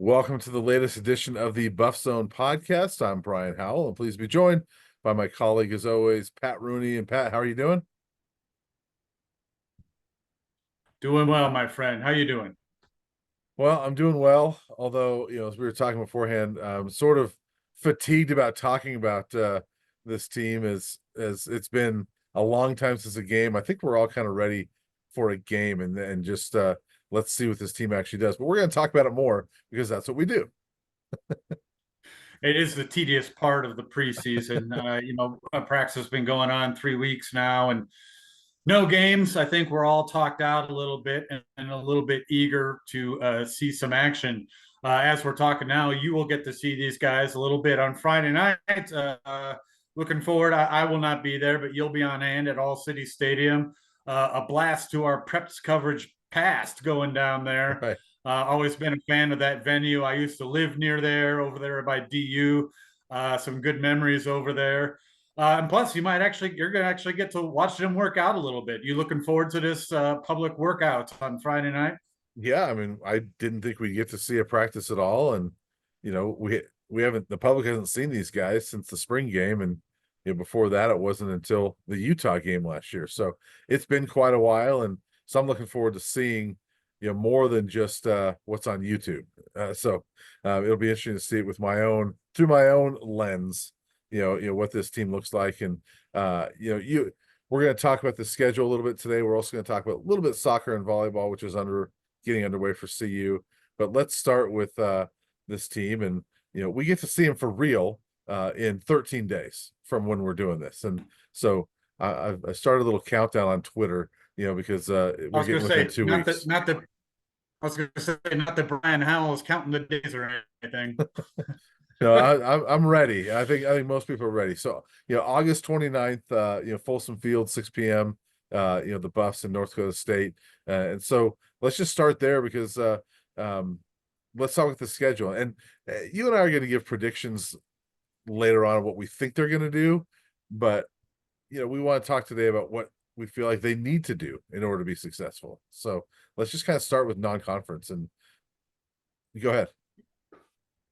Welcome to the latest edition of the BuffZone podcast. I'm Brian Howell, and please be joined by my colleague, as always, Pat Rooney. And Pat, how are you doing? Doing well, my friend. How you doing? Well, I'm doing well, although, as we were talking beforehand, I'm sort of fatigued about talking about this team as it's been a long time since a game. I think we're all kind of ready for a game and just let's see what this team actually does. But we're going to talk about it more because that's what we do. It is the tedious part of the preseason. Practice has been going on 3 weeks now, and no games. I think we're all talked out a little bit and a little bit eager to see some action. As we're talking now, you will get to see these guys a little bit on Friday night. Looking forward. I will not be there, but you'll be on hand at All City Stadium. A blast to our preps coverage past going down there. Right. Always been a fan of that venue. I used to live near there, over there by DU. Some good memories over there. And plus, you're going to actually get to watch them work out a little bit. You looking forward to this public workout on Friday night? Yeah, I mean, I didn't think we'd get to see a practice at all, and we haven't the public hasn't seen these guys since the spring game, and before that it wasn't until the Utah game last year. So it's been quite a while, and so I'm looking forward to seeing more than just what's on YouTube. It'll be interesting to see it with through my own lens. What this team looks like, and we're going to talk about the schedule a little bit today. We're also going to talk about a little bit soccer and volleyball, which is getting underway for CU. But let's start with this team, and we get to see them for real in 13 days from when we're doing this. And so I started a little countdown on Twitter, because we're getting within 2 weeks. I was going to say, not that Brian Howell is counting the days or anything. No, I'm ready. I think most people are ready. So, August 29th, Folsom Field, 6 p.m., the Buffs in North Dakota State. And so let's just start there because let's talk about the schedule. And you and I are going to give predictions later on what we think they're going to do. But, we want to talk today about what we feel like they need to do in order to be successful. So let's just kind of start with non-conference, and go ahead.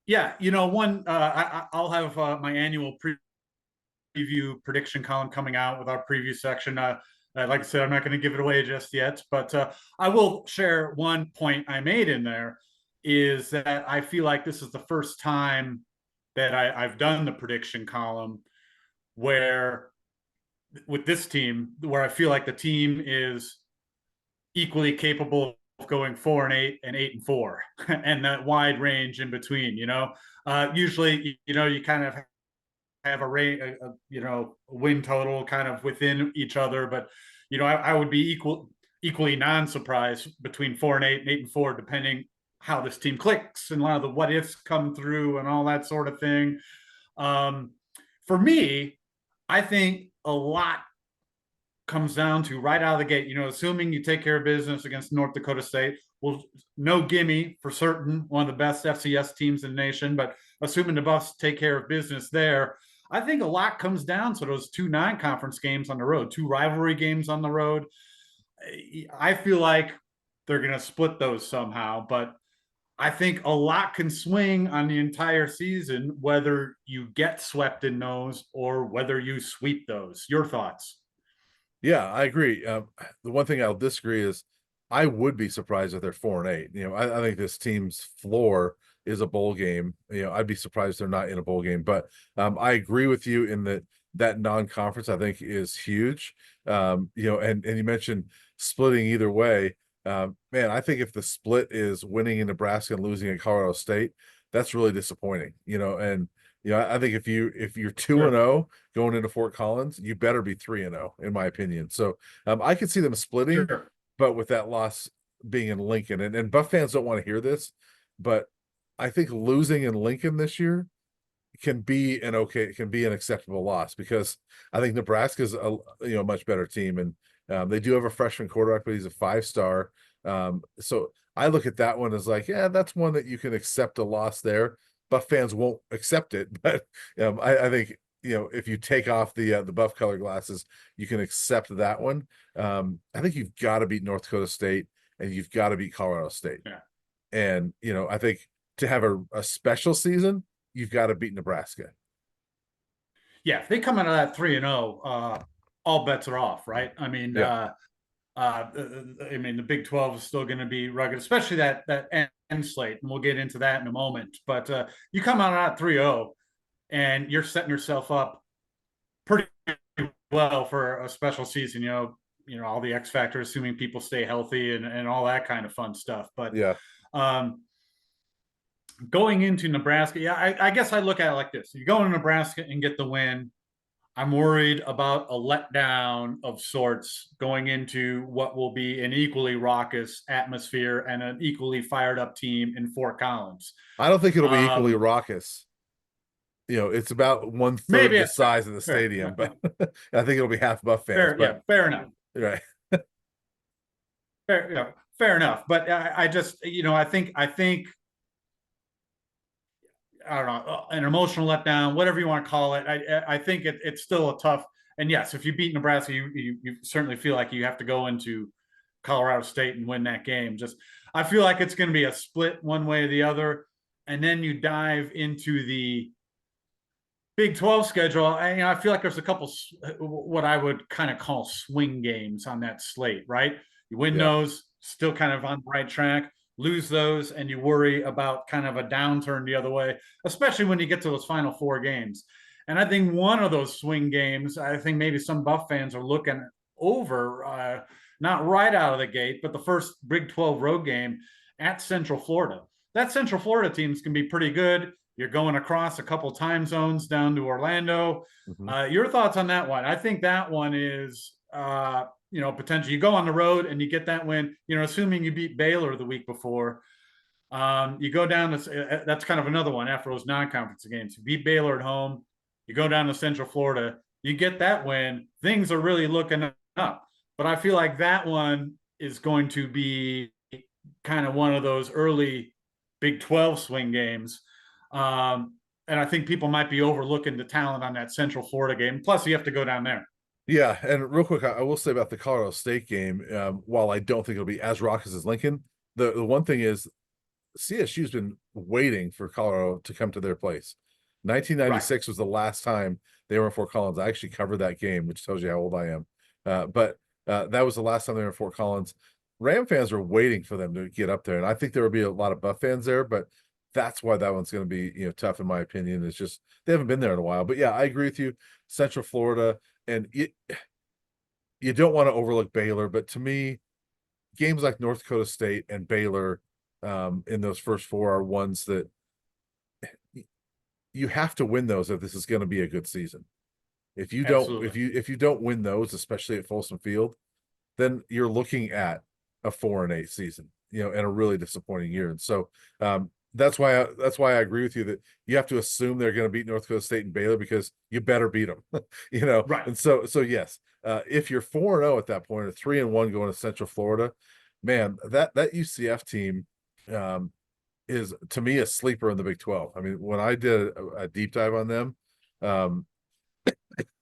Yeah, I'll have my annual preview prediction column coming out with our preview section. Like I said, I'm not going to give it away just yet, but I will share one point I made in there is that I feel like this is the first time that I've done the prediction column where with this team, where I feel like the team is equally capable of going 4-8 and 8-4 and that wide range in between. Usually you kind of have a range, win total kind of within each other, but I would be equally non-surprised between 4-8 and 8-4, depending how this team clicks and a lot of the what ifs come through and all that sort of thing. For me, I think a lot comes down to right out of the gate, assuming you take care of business against North Dakota State. Well, no gimme for certain, one of the best FCS teams in the nation, but assuming the Buffs take care of business there, I think a lot comes down to those two non-conference games on the road, two rivalry games on the road. I feel like they're going to split those somehow, but I think a lot can swing on the entire season, whether you get swept in those or whether you sweep those. Your thoughts? Yeah, I agree. The one thing I'll disagree is I would be surprised if they're 4-8. I think this team's floor is a bowl game. I'd be surprised they're not in a bowl game. But I agree with you in that non-conference I think is huge. And you mentioned splitting either way. Man, I think if the split is winning in Nebraska and losing at Colorado State, that's really disappointing. I think if you're 2-0 going into Fort Collins, you better be 3-0 in my opinion. So I could see them splitting, Sure. but with that loss being in Lincoln, and Buff fans don't want to hear this, but I think losing in Lincoln this year can be an acceptable loss because I think Nebraska's a much better team, and they do have a freshman quarterback, but he's a 5-star. So I look at that one as like, yeah, that's one that you can accept a loss there. Buff fans won't accept it, but I think if you take off the Buff color glasses, you can accept that one. I think you've got to beat North Dakota State and you've got to beat Colorado State. Yeah. And I think to have a special season, you've got to beat Nebraska. Yeah, if they come out of that 3-0, all bets are off, right? Yeah. I mean, the Big 12 is still going to be rugged, especially that end slate, and we'll get into that in a moment. But you come out of that 3-0, and you're setting yourself up pretty well for a special season. All the X factors, assuming people stay healthy and all that kind of fun stuff. But Yeah. um, going into Nebraska, yeah, I guess I look at it like this: you go into Nebraska and get the win. I'm worried about a letdown of sorts going into what will be an equally raucous atmosphere and an equally fired up team in Fort Collins. I don't think it'll be equally Um, raucous. It's about one third Maybe the it's fair, size of the fair, stadium, but I think it'll be half Buff fans. fair, But yeah, fair enough. right. Fair, yeah, fair enough. But I just, I think I don't know, an emotional letdown, whatever you want to call it. I think it's still a tough. And yes, if you beat Nebraska, you certainly feel like you have to go into Colorado State and win that game. Just I feel like it's going to be a split one way or the other, and then you dive into the Big 12 schedule. I feel like there's a couple what I would kind of call swing games on that slate. Right, you win Yeah. those, still kind of on the right track. Lose those, and you worry about kind of a downturn the other way, especially when you get to those final four games. And I think one of those swing games, I think maybe some Buff fans are looking over, not right out of the gate, but the first Big 12 road game at Central Florida. That Central Florida team's can be pretty good. You're going across a couple time zones down to Orlando. Mhm. Your thoughts on that one? I think that one is potentially you go on the road and you get that win, assuming you beat Baylor the week before. You go down to that's kind of another one after those non-conference games. You beat Baylor at home, you go down to Central Florida, you get that win, things are really looking up. But I feel like that one is going to be kind of one of those early Big 12 swing games. And I think people might be overlooking the talent on that Central Florida game. Plus, you have to go down there. Yeah, and real quick, I will say about the Colorado State game. While I don't think it'll be as raucous as Lincoln, the one thing is CSU's been waiting for Colorado to come to their place. Right. 1996 was the last time they were in Fort Collins. I actually covered that game, which tells you how old I am. But that was the last time they were in Fort Collins. Ram fans were waiting for them to get up there, and I think there will be a lot of Buff fans there. But that's why that one's going to be tough in my opinion. It's just they haven't been there in a while. But yeah, I agree with you. Central Florida, and you don't want to overlook Baylor, but to me, games like North Dakota State and Baylor in those first four are ones that you have to win those if this is going to be a good season. If you don't, Absolutely. if you don't win those, especially at Folsom Field, then you're looking at a 4-8 season, and a really disappointing year. And so that's why I agree with you that you have to assume they're going to beat North Dakota State and Baylor because you better beat them, Right. And so yes, if you're 4-0 at that point or 3-1 going to Central Florida, man, that UCF team is to me a sleeper in the Big 12. I mean, when I did a deep dive on them, um,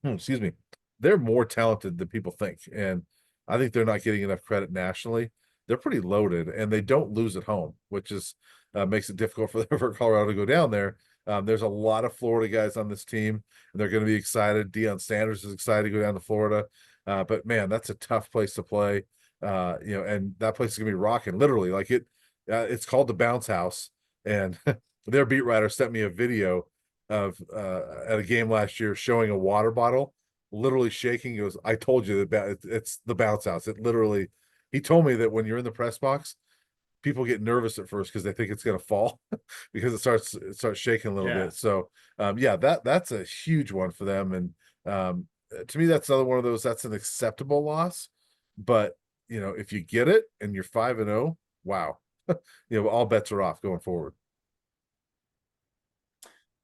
excuse me, they're more talented than people think, and I think they're not getting enough credit nationally. They're pretty loaded, and they don't lose at home, which is makes it difficult for Colorado to go down there. There's a lot of Florida guys on this team, and they're going to be excited. Deion Sanders is excited to go down to Florida, but man, that's a tough place to play. And that place is going to be rocking, literally. Like it's called the Bounce House, and their beat writer sent me a video of at a game last year showing a water bottle literally shaking. He goes, I told you that it's the Bounce House. It literally, he told me that when you're in the press box, people get nervous at first because they think it's going to fall because it starts shaking a little Yeah. bit. So yeah, that's a huge one for them. And to me, that's another one of those, that's an acceptable loss. But if you get it and you're 5-0, wow, all bets are off going forward.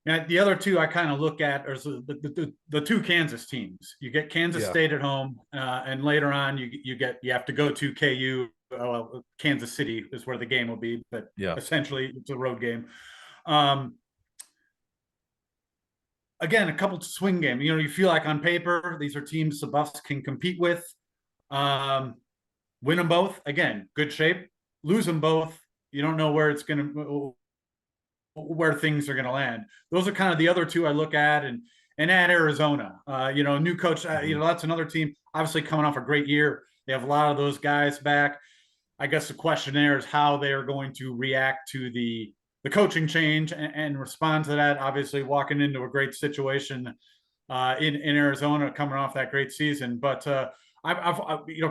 Now, the other two I kind of look at are the two Kansas teams. You get Kansas Yeah. State at home, and later on you have to go to KU. Well, Kansas City is where the game will be, but Yeah. essentially it's a road game. Um, Again, a couple swing game. You feel like on paper these are teams the Buffs can compete with. Um, Win them both. Again, good shape. Lose them both. You don't know where it's going to where things are going to land. Those are kind of the other two I look at, and at Arizona, new coach, that's another team obviously coming off a great year. They have a lot of those guys back. I guess the question there is how they are going to react to the coaching change and respond to that. Obviously, walking into a great situation in Arizona, coming off that great season. But I've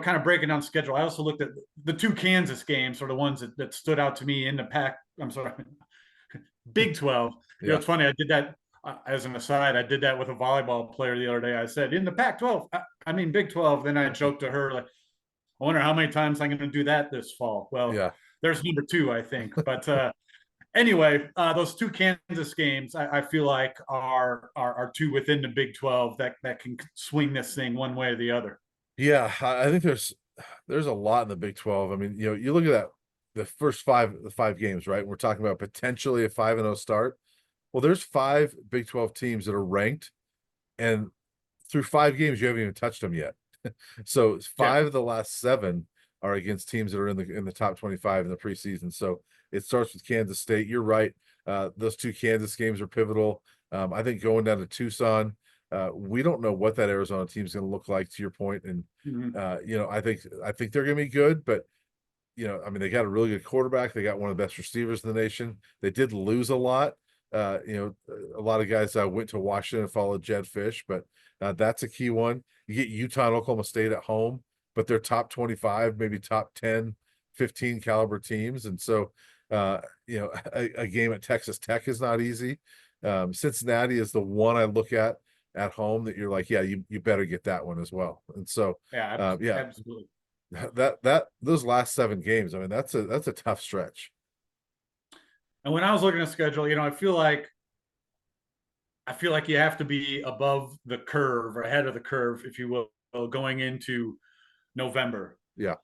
kind of breaking down the schedule. I also looked at the two Kansas games, or the ones that stood out to me in the pack. I'm sorry, Big 12. Yeah. It's funny. I did that as an aside. I did that with a volleyball player the other day. I said, in the Pac 12, I mean, Big 12. Then I joked to her, like, I wonder how many times I'm going to do that this fall. Well, Yeah. there's number two, I think. But anyway, those two Kansas games, I feel like are two within the Big 12 that can swing this thing one way or the other. Yeah, I think there's a lot in the Big 12. I mean, you look at that, the first five games, right? We're talking about potentially a 5-0 start. Well, there's 5 Big 12 teams that are ranked, and through 5 games, you haven't even touched them yet. So Yeah. 5 of the last 7 are against teams that are in the top 25 in the preseason. So it starts with Kansas State. You're right. Those 2 Kansas games are pivotal. I think going down to Tucson, we don't know what that Arizona team is going to look like, to your point. And I think they're going to be good, but I mean, they got a really good quarterback. They got one of the best receivers in the nation. They did lose a lot. A lot of guys went to Washington and followed Jed Fish, but that's a key one. You get Utah and Oklahoma State at home, but they're top 25, maybe top 10, 15 caliber teams. And so, a game at Texas Tech is not easy. Cincinnati is the one I look at home that you're like, yeah, you better get that one as well. And so, Yeah, yeah, absolutely. those last 7 games, I mean, that's a tough stretch. And when I was looking at the schedule, I feel like you have to be above the curve or ahead of the curve, if you will, going into November. Yeah.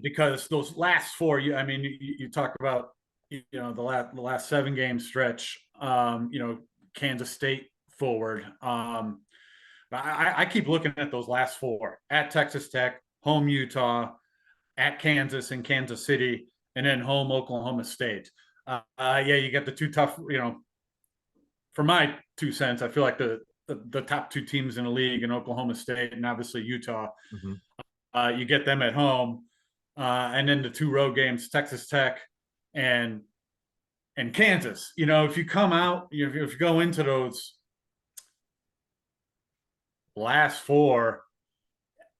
Because those last 4, you talk about the last 7 game stretch. Kansas State forward. I keep looking at those last 4: at Texas Tech, home Utah, at Kansas and Kansas City, and then home Oklahoma State. You get the two tough. For my 2 cents, I feel like the top 2 teams in the league in Oklahoma State and obviously Utah. You get them at home, and then the 2 road games, Texas Tech and Kansas. If you come out, if you go into those last 4,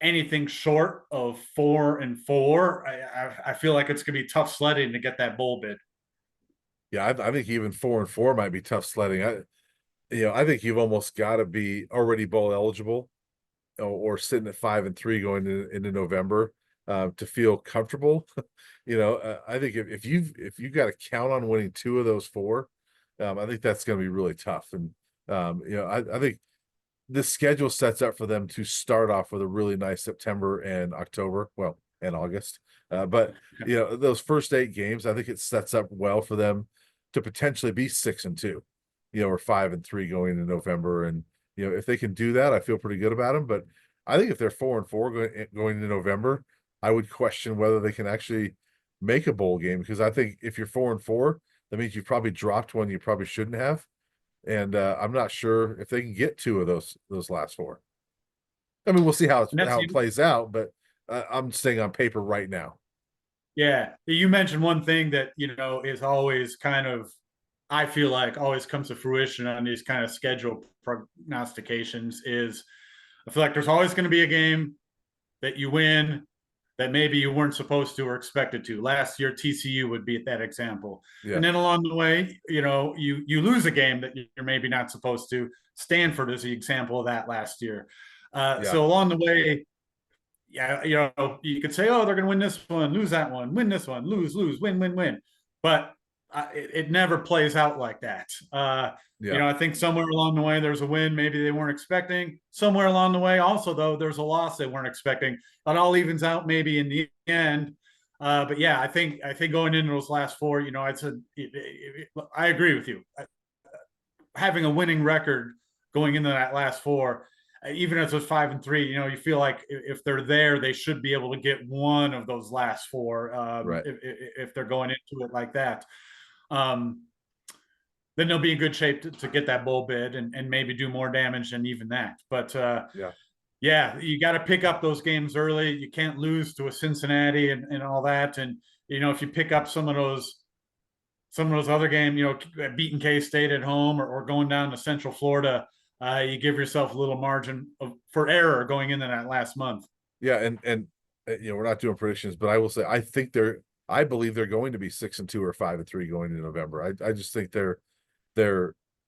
anything short of 4-4, I feel like it's gonna be tough sledding to get that bowl bid. Yeah, I think even 4-4 might be tough sledding. I think you've almost got to be already bowl eligible, or sitting at 5-3 going into November, to feel comfortable. I think if you've got to count on winning 2 of those 4, I think that's going to be really tough. And I think this schedule sets up for them to start off with a really nice September and October, well, and August. But those first 8 games, I think it sets up well for them to potentially be 6-2, or 5-3 going into November. And if they can do that, I feel pretty good about them. But I think if they're 4-4 going into November, I would question whether they can actually make a bowl game, because I think if you're 4-4, that means you've probably dropped one you probably shouldn't have. And I'm not sure if they can get 2 of those last 4. I mean, we'll see how it plays out, but I'm staying on paper right now. Yeah, you mentioned one thing that is always kind of, I feel like, always comes to fruition on these kind of schedule prognostications is, I feel like there's always going to be a game that you win that maybe you weren't supposed to or expected to. Last year, TCU would be that example. Yeah. And then along the way, you lose a game that you're maybe not supposed to. Stanford is the example of that last year. So along the way, you could say, oh, they're going to win this one, lose that one, win this one, lose, win, win. But it never plays out like that. I think somewhere along the way there's a win maybe they weren't expecting. Somewhere along the way also, though, there's a loss they weren't expecting. It all evens out maybe in the end. But yeah, I think going into those last 4, I agree with you. Having a winning record going into that last 4, even if it's 5-3, you feel like if they're there, they should be able to get one of those last 4, right, if they're going into it like that. then they'll be in good shape to get that bowl bid and maybe do more damage than even that. But Yeah. yeah, you got to pick up those games early. You can't lose to a Cincinnati and all that. And if you pick up some of those other games, beating K State at home or going down to Central Florida, you give yourself a little margin for error going into that last month. Yeah, and we're not doing predictions, but I will say I believe they're going to be 6-2 or 5-3 going into November. I just think they're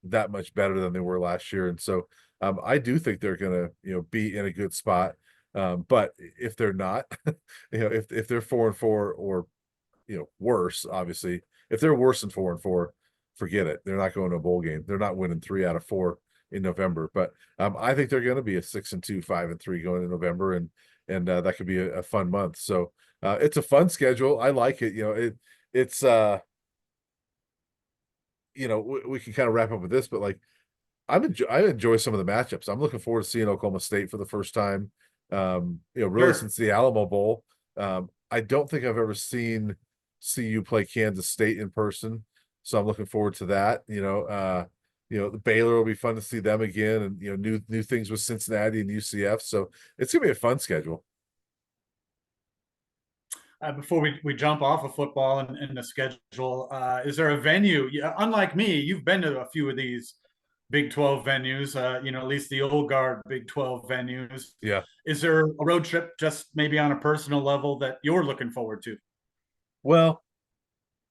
that much better than they were last year, and so I do think they're gonna be in a good spot. But if they're not, if they're 4-4 or worse, obviously, if they're worse than 4-4, forget it. They're not going to a bowl game. They're not winning 3 out of 4 in November. But I think they're going to be a 6-2, 5-3 going in November, and that could be a fun month. So it's a fun schedule. I like it. It's we can kind of wrap up with this, but like I enjoy some of the matchups. I'm looking forward to seeing Oklahoma State for the first time. Really Sure. since the Alamo Bowl. I don't think I've ever seen CU play Kansas State in person, so I'm looking forward to that. The Baylor will be fun to see them again, and new things with Cincinnati and UCF. So it's gonna be a fun schedule. Before we jump off of football and the schedule, is there a venue? Unlike me, you've been to a few of these Big 12 venues, at least the old guard Big 12 venues. Yeah. Is there a road trip just maybe on a personal level that you're looking forward to? Well,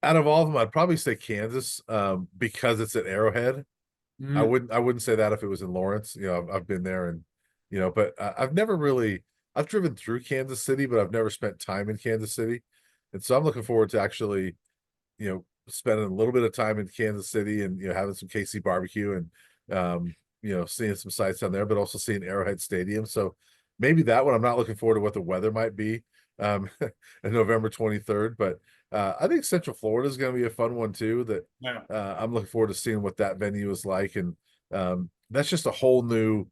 out of all of them, I'd probably say Kansas, because it's at Arrowhead. I Mm, wouldn't I wouldn't say that if it was in Lawrence. I've been there, and but I've never really I've driven through Kansas City, but I've never spent time in Kansas City, and so I'm looking forward to actually spending a little bit of time in Kansas City and having some KC barbecue and seeing some sights down there, but also seeing Arrowhead Stadium. So maybe that one. I'm not looking forward to what the weather might be um on November 23rd, but I think Central Florida is going to be a fun one too. That yeah. I'm looking forward to seeing what that venue is like, and that's just a whole new,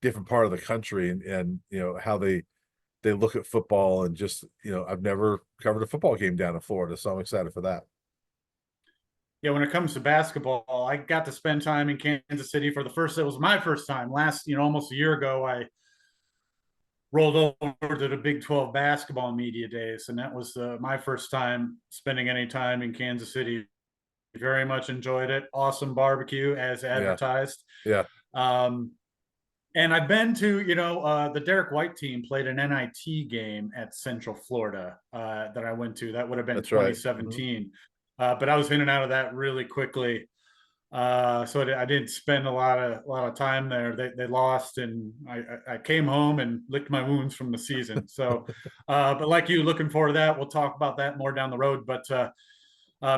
different part of the country, and how they look at football, and just I've never covered a football game down in Florida, so I'm excited for that. Yeah, when it comes to basketball, I got to spend time in Kansas City for the first. It was my first time last, almost a year ago. I rolled over to the Big 12 basketball media days, and that was my first time spending any time in Kansas City. Very much enjoyed it. Awesome barbecue as Yeah, advertised. yeah, Um, and I've been to, the Derek White team played an NIT game at Central Florida that I went to. That would have been that's right. Mhm. 2017. But I was in and out of that really quickly. So I didn't spend a lot of time there. They lost, and I came home and licked my wounds from the season. So, but like you, looking forward to that. We'll talk about that more down the road. But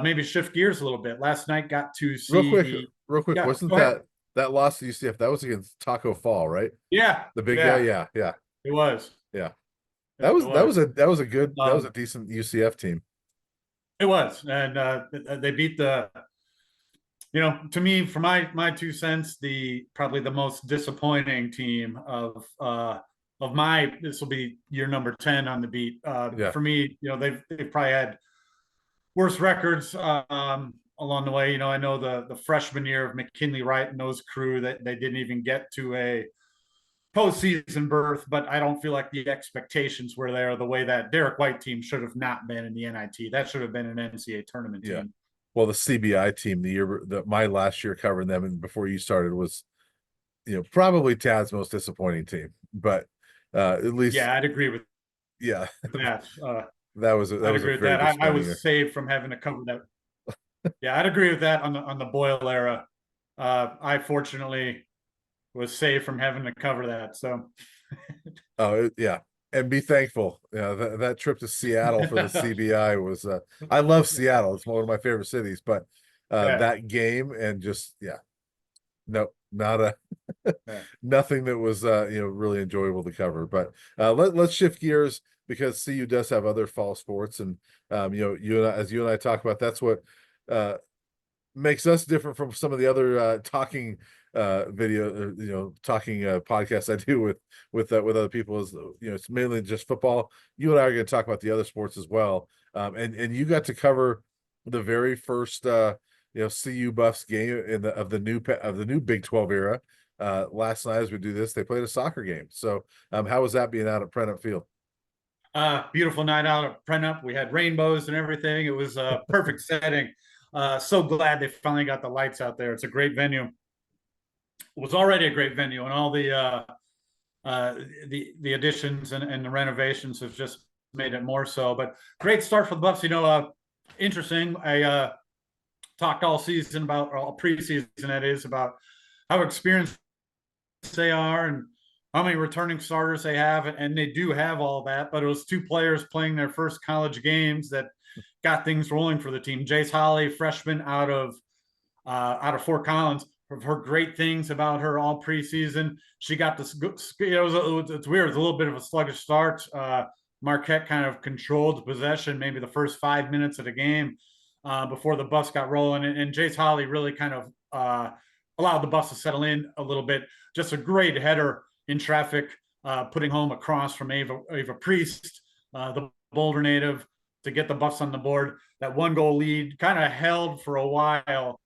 maybe shift gears a little bit. Last night got to Real quick, see. real quick, Yeah, wasn't go ahead. that loss to UCF? That was against Taco Fall, right? Yeah, The big guy. yeah, Yeah, yeah, it was. yeah. It was. That was a Um, decent UCF team. it was, and they beat to me, for my 2 cents, the probably the most disappointing team of my. This will be year number 10 on the beat. Yeah, For me, they've probably had worse records along the way. I know the freshman year of McKinley Wright and those crew that they didn't even get to a postseason berth, but I don't feel like the expectations were there the way that Derek White team should have not been in the NIT. That should have been an NCAA tournament yeah. team. Well, the CBI team, my last year covering them, and before you started, was probably Tad's most disappointing team. But at least, Yeah, I'd agree with yeah, that. that I'd was a agree with very that. I disappointing year. was saved from having to cover that. Yeah, I'd agree with that on the Boyle era. I fortunately was saved from having to cover that. So Oh, yeah. And be thankful. Yeah, that trip to Seattle for the CBI was I love Seattle. It's one of my favorite cities, but yeah, that game, and just no, not a yeah. nothing that was really enjoyable to cover. But let's shift gears, because CU does have other fall sports, and as you and I talk about, that's what uh makes us different from some of the other talking talking podcasts I do with other people. Is it's mainly just football. You and I are going to talk about the other sports as well. And you got to cover the very first CU Buffs game in of the new Big 12 era. Last night as we do this, they played a soccer game. So how was that being out at Prentice Field? Beautiful night out at Prenup. We had rainbows and everything. It was a perfect setting. So glad they finally got the lights out there. It's a great venue. It was already a great venue, and all uh, the additions and the renovations have just made it more so. But great start for the Buffs. Interesting. I talked all season about, or all preseason, that is, about how experienced they are and how many returning starters they have, and they do have all that. But it was two players playing their first college games that got things rolling for the team. Jace Holly, freshman out of Fort Collins. I've heard great things about her all preseason. She got this. It's weird. It's a little bit of a sluggish start. Marquette kind of controlled possession, maybe the first 5 minutes of the game before the Buffs got rolling, and Jace Holly really kind of allowed the Buffs to settle in a little bit. Just a great header in traffic, putting home a cross from Ava Priest, the Boulder native, to get the Buffs on the board. That 1-goal lead kind of held for a while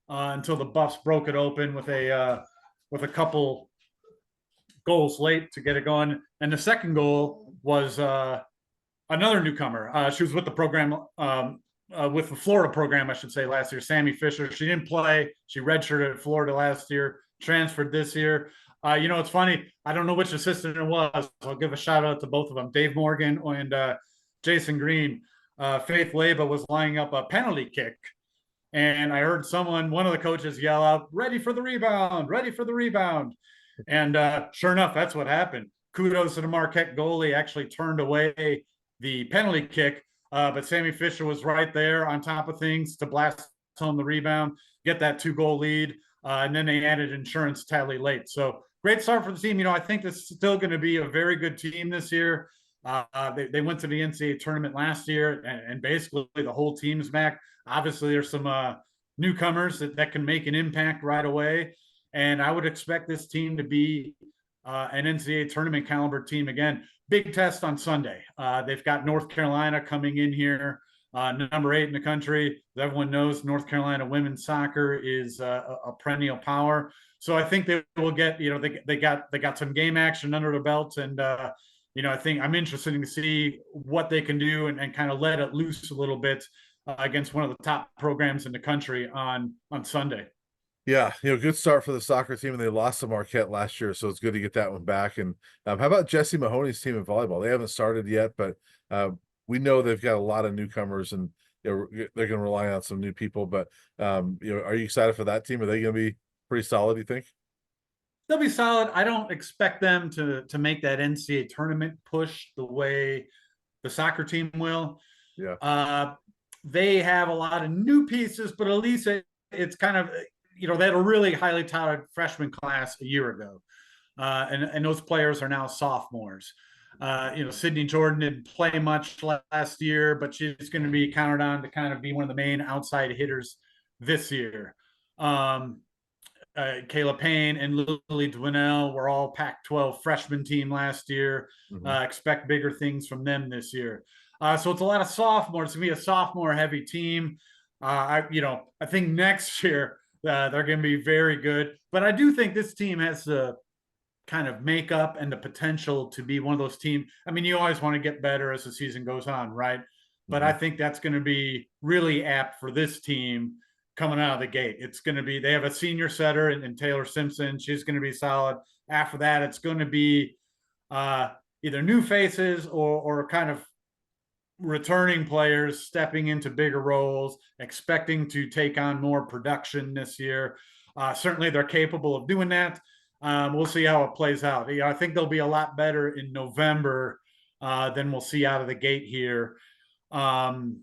until the Buffs broke it open with a couple goals late to get it going. And the second goal was another newcomer. She was with the program, with the Florida program, I should say, last year. Sammy Fisher. She didn't play. She redshirted at Florida last year. Transferred this year. It's funny. I don't know which assistant it was. I'll give a shout out to both of them, Dave Morgan and Jason Green. Faith Leba was lining up a penalty kick, and I heard one of the coaches yell out, "Ready for the rebound, ready for the rebound." And sure enough, that's what happened. Kudos to the Marquette goalie, actually turned away the penalty kick, but Sammy Fisher was right there on top of things to blast home the rebound, get that 2-goal lead, and then they added insurance tally late. So great start for the team. I think this is still going to be a very good team this year. They went to the NCAA tournament last year, and basically the whole team's back. Obviously, there's some newcomers that can make an impact right away, and I would expect this team to be an NCAA tournament caliber team again. Big test on Sunday. They've got North Carolina coming in here, number 8 in the country. As everyone knows, North Carolina women's soccer is a perennial power. So I think they will get, they got some game action under their belts, and I think I'm interested to see what they can do and kind of let it loose a little bit against one of the top programs in the country on Sunday. Yeah, good start for the soccer team, and they lost to Marquette last year, so it's good to get that one back. And how about Jesse Mahoney's team in volleyball? They haven't started yet, but we know they've got a lot of newcomers, and they're going to rely on some new people. But are you excited for that team? Are they going to be pretty solid, you think? They'll be solid. I don't expect them to make that NCAA tournament push the way the soccer team will. Yeah. They have a lot of new pieces, but at least it's kind of, they had a really highly touted freshman class a year ago. And those players are now sophomores. Sydney Jordan didn't play much last year, but she's going to be counted on to kind of be one of the main outside hitters this year. Kayla Payne and Lily Dwinell were all Pac-12 freshman team last year. Mm-hmm. Expect bigger things from them this year. So it's a lot of sophomores. It's going to be a sophomore-heavy team. I think next year they're going to be very good. But I do think this team has the kind of makeup and the potential to be one of those teams. I mean, you always want to get better as the season goes on, right? But I think that's going to be really apt for this team coming out of the gate. It's going to be, they have a senior setter in Taylor Simpson. She's going to be solid. After that, it's going to be either new faces or kind of returning players stepping into bigger roles, expecting to take on more production this year. Certainly they're capable of doing that. We'll see how it plays out. I think they'll be a lot better in November than we'll see out of the gate here. And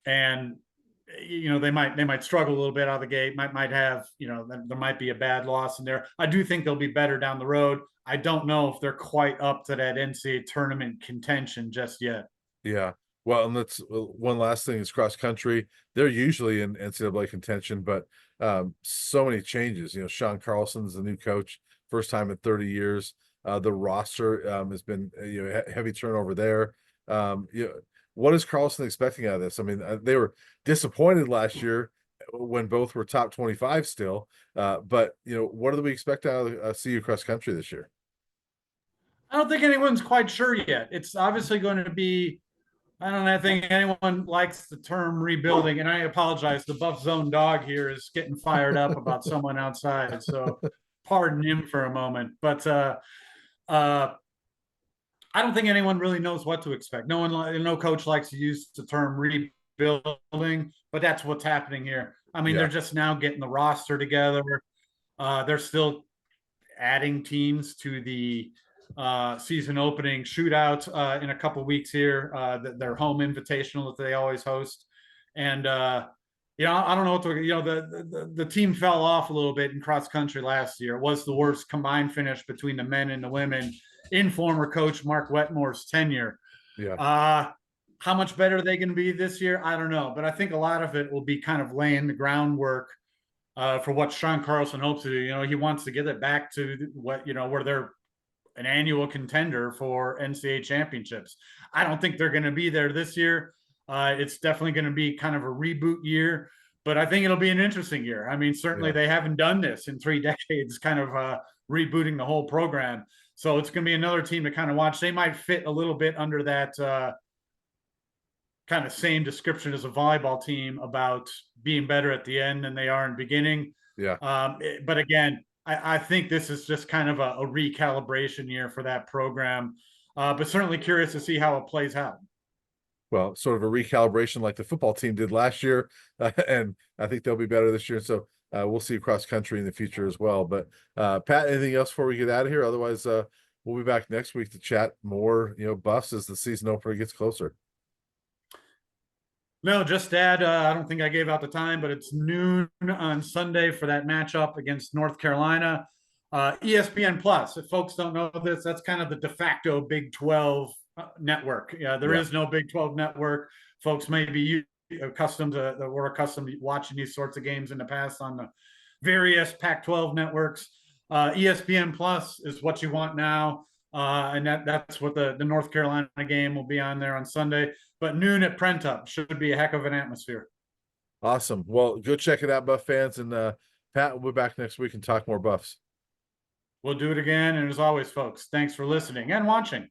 they might struggle a little bit out of the gate, might have, there might be a bad loss in there. I do think they'll be better down the road. I don't know if they're quite up to that NCAA tournament contention just yet. Yeah. Well, and that's one last thing is cross country. They're usually in NCAA contention, but so many changes. Sean Carlson's the new coach, first time in 30 years. The roster has been heavy turnover there. what is Carlson expecting out of this? I mean, they were disappointed last year when both were top 25 still. But what do we expect out of CU cross country this year? I don't think anyone's quite sure yet. It's obviously going to be, I don't think anyone likes the term rebuilding, and I apologize. The BuffZone dog here is getting fired up about someone outside, so pardon him for a moment. But uh, I don't think anyone really knows what to expect. No coach likes to use the term rebuilding, but that's what's happening here. I mean, they're Yeah, just now getting the roster together. They're still adding teams to the season opening shootout in a couple weeks here. Their home invitational that they always host, and I don't know what to. The team fell off a little bit in cross country last year. It was the worst combined finish between the men and the women in former coach Mark Wetmore's tenure. yeah, Uh, how much better are they going to be this year? I don't know, but I think a lot of it will be kind of laying the groundwork for what Sean Carlson hopes to do. He wants to get it back to where they're an annual contender for NCAA championships. I don't think they're going to be there this year. It's definitely going to be kind of a reboot year, but I think it'll be an interesting year. I mean, certainly yeah. they haven't done this in 3 decades, kind of rebooting the whole program. So it's going to be another team to kind of watch. They might fit a little bit under that kind of same description as a volleyball team about being better at the end than they are in the beginning. Yeah. But again, I think this is just kind of a recalibration year for that program. But certainly curious to see how it plays out. Well, sort of a recalibration like the football team did last year, and I think they'll be better this year. So we'll see cross country in the future as well. But Pat, anything else before we get out of here? Otherwise, we'll be back next week to chat more, Buffs as the season opener gets closer. No, just add, I don't think I gave out the time, but it's noon on Sunday for that matchup against North Carolina. ESPN Plus, if folks don't know this, that's kind of the de facto Big 12 network. Yeah, there Yeah. is no Big 12 network. Folks may be accustomed to watching these sorts of games in the past on the various Pac-12 networks. ESPN Plus is what you want now. And that's what the North Carolina game will be on there on Sunday. But noon at Prentup should be a heck of an atmosphere. Awesome. Well, go check it out, Buff fans. And Pat, we'll be back next week and talk more Buffs. We'll do it again. And as always, folks, thanks for listening and watching.